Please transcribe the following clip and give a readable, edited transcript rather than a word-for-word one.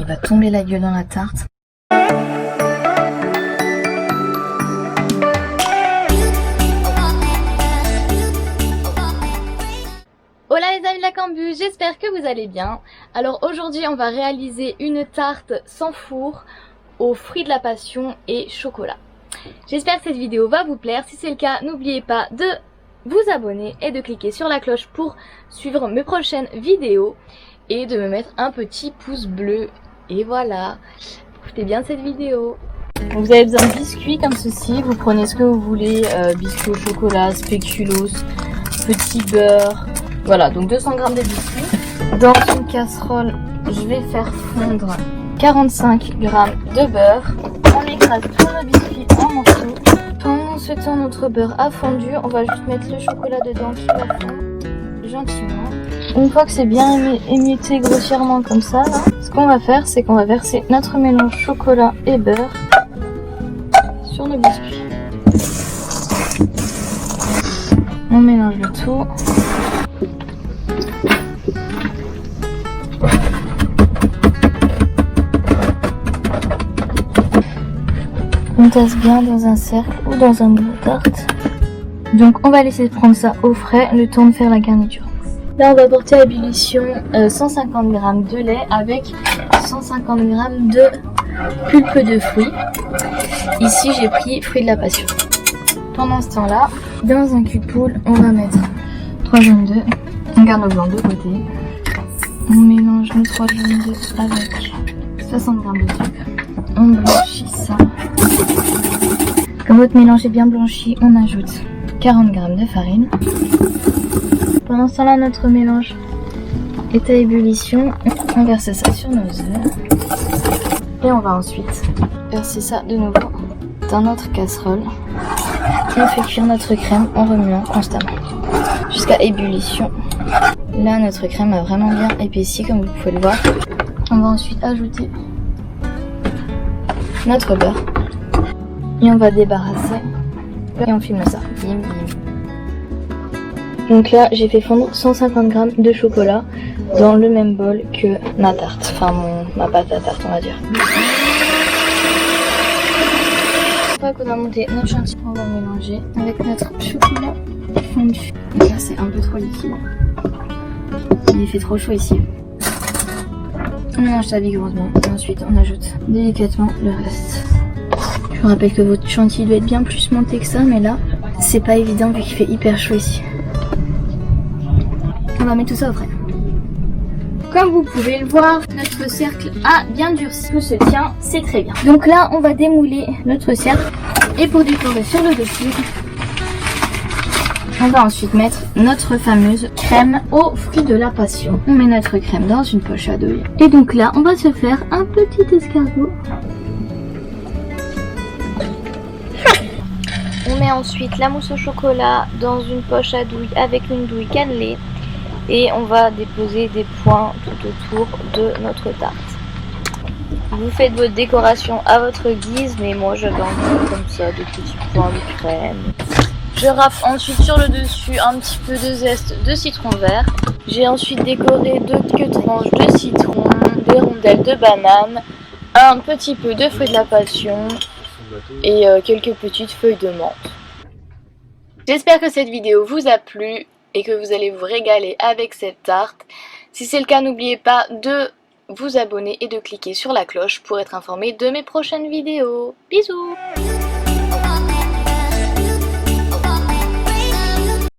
Il va tomber la gueule dans la tarte. Hola les amis de la Cambus, j'espère que vous allez bien. Alors aujourd'hui on va réaliser une tarte sans four aux fruits de la passion et chocolat. J'espère que cette vidéo va vous plaire, si c'est le cas n'oubliez pas de vous abonner et de cliquer sur la cloche pour suivre mes prochaines vidéos et de me mettre un petit pouce bleu. Et voilà, écoutez bien cette vidéo. Donc vous avez besoin de biscuits comme ceci, vous prenez ce que vous voulez, biscuits au chocolat, spéculoos, petit beurre. Voilà, donc 200 g de biscuits. Dans une casserole, je vais faire fondre 45 g de beurre. On écrase tous nos biscuits en morceaux. Pendant ce temps, notre beurre a fondu. On va juste mettre le chocolat dedans qui va fondre gentiment. Une fois que c'est bien émietté grossièrement comme ça, là, ce qu'on va faire, c'est qu'on va verser notre mélange chocolat et beurre sur nos biscuits. On mélange le tout. On tasse bien dans un cercle ou dans un moule tarte. Donc on va laisser prendre ça au frais, le temps de faire la garniture. Là on va porter à ébullition 150 g de lait avec 150 g de pulpe de fruits. Ici j'ai pris fruits de la passion. Pendant ce temps là, dans un cul de poule, on va mettre 3 jaunes d'œufs. On garde nos blancs de côté. On mélange nos 3 jaunes d'œufs avec 60 g de sucre. On blanchit ça. Quand votre mélange est bien blanchi, on ajoute 40 g de farine. Pendant ce temps-là, notre mélange est à ébullition. On verse ça sur nos œufs. Et on va ensuite verser ça de nouveau dans notre casserole. On fait cuire notre crème en remuant constamment jusqu'à ébullition. Là, notre crème a vraiment bien épaissi comme vous pouvez le voir. On va ensuite ajouter notre beurre et on va débarrasser et on filme ça. Bim, bim. Donc là j'ai fait fondre 150 g de chocolat dans le même bol que ma tarte, enfin ma pâte à tarte on va dire. Une fois qu'on a monté notre chantilly, on va mélanger avec notre chocolat fondu. Donc là c'est un peu trop liquide, il fait trop chaud ici. On mélange ça vigoureusement et ensuite on ajoute délicatement le reste. Je vous rappelle que votre chantilly doit être bien plus monté que ça, mais là c'est pas évident vu qu'il fait hyper chaud ici. On va mettre tout ça au frais. Comme vous pouvez le voir, notre cercle a bien durci. Tout se tient, c'est très bien. Donc là on va démouler notre cercle et pour décorer sur le dessus, on va ensuite mettre notre fameuse crème aux fruits de la passion. On met notre crème dans une poche à douille. Et donc là, on va se faire un petit escargot. On met ensuite la mousse au chocolat dans une poche à douille avec une douille cannelée. Et on va déposer des points tout autour de notre tarte. Vous faites votre décoration à votre guise, mais moi j'avais envie comme ça, des petits points de crème. Je râpe ensuite sur le dessus un petit peu de zeste de citron vert. J'ai ensuite décoré quelques tranches de citron, des rondelles de banane, un petit peu de fruits de la passion et quelques petites feuilles de menthe. J'espère que cette vidéo vous a plu et que vous allez vous régaler avec cette tarte. Si c'est le cas, n'oubliez pas de vous abonner et de cliquer sur la cloche pour être informé de mes prochaines vidéos. Bisous!